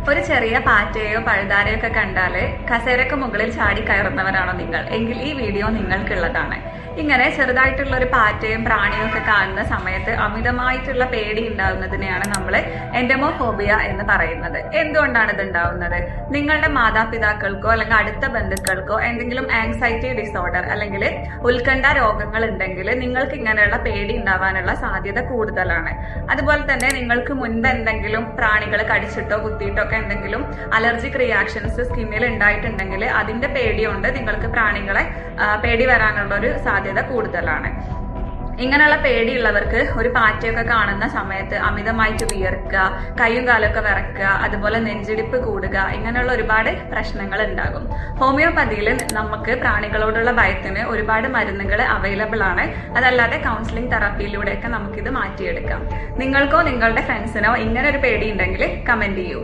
ഒരു ചെറിയ പാറ്റയോ പഴുതാരയോ ഒക്കെ കണ്ടാല് കസേരക്ക് മുകളിൽ ചാടി കയറുന്നവരാണോ നിങ്ങൾ എങ്കിൽ ഈ വീഡിയോ നിങ്ങൾക്കുള്ളതാണ്. ഇങ്ങനെ ചെറുതായിട്ടുള്ള ഒരു പാറ്റയും പ്രാണിയും ഒക്കെ കാണുന്ന സമയത്ത് അമിതമായിട്ടുള്ള പേടി ഉണ്ടാകുന്നതിനെയാണ് നമ്മൾ എൻഡമോഫോബിയ എന്ന് പറയുന്നത്. എന്തുകൊണ്ടാണ് ഇത് ഉണ്ടാവുന്നത്? നിങ്ങളുടെ മാതാപിതാക്കൾക്കോ അല്ലെങ്കിൽ അടുത്ത ബന്ധുക്കൾക്കോ എന്തെങ്കിലും ആങ്സൈറ്റി ഡിസോർഡർ അല്ലെങ്കിൽ ഉത്കണ്ഠ രോഗങ്ങൾ ഉണ്ടെങ്കിൽ നിങ്ങൾക്ക് ഇങ്ങനെയുള്ള പേടി ഉണ്ടാവാനുള്ള സാധ്യത കൂടുതലാണ്. അതുപോലെ തന്നെ നിങ്ങൾക്ക് മുൻപ് എന്തെങ്കിലും പ്രാണികൾ കടിച്ചിട്ടോ കുത്തിയിട്ടോ ഒക്കെ എന്തെങ്കിലും അലർജിക് റിയാക്ഷൻസ് സ്കിന്നിൽ ഉണ്ടായിട്ടുണ്ടെങ്കിൽ അതിന്റെ പേടി കൊണ്ട് നിങ്ങൾക്ക് പ്രാണികളെ പേടി വരാനുള്ള ഒരു സാധ്യത കൂടുതലാണ്. ഇങ്ങനെയുള്ള പേടിയുള്ളവർക്ക് ഒരു പാറ്റയൊക്കെ കാണുന്ന സമയത്ത് അമിതമായിട്ട് വിയർക്കുക, കൈയും കാലൊക്കെ വിറക്കുക, അതുപോലെ നെഞ്ചിടിപ്പ് കൂടുക, ഇങ്ങനെയുള്ള ഒരുപാട് പ്രശ്നങ്ങൾ ഉണ്ടാകും. ഹോമിയോപ്പതിയിൽ നമുക്ക് പ്രാണികളോടുള്ള ഭയത്തിന് ഒരുപാട് മരുന്നുകൾ അവൈലബിൾ ആണ്. അതല്ലാതെ കൗൺസിലിംഗ് തെറാപ്പിയിലൂടെയൊക്കെ നമുക്കിത് മാറ്റിയെടുക്കാം. നിങ്ങൾക്കോ നിങ്ങളുടെ ഫ്രണ്ട്സിനോ ഇങ്ങനെ ഒരു പേടി ഉണ്ടെങ്കിൽ കമന്റ് ചെയ്യൂ.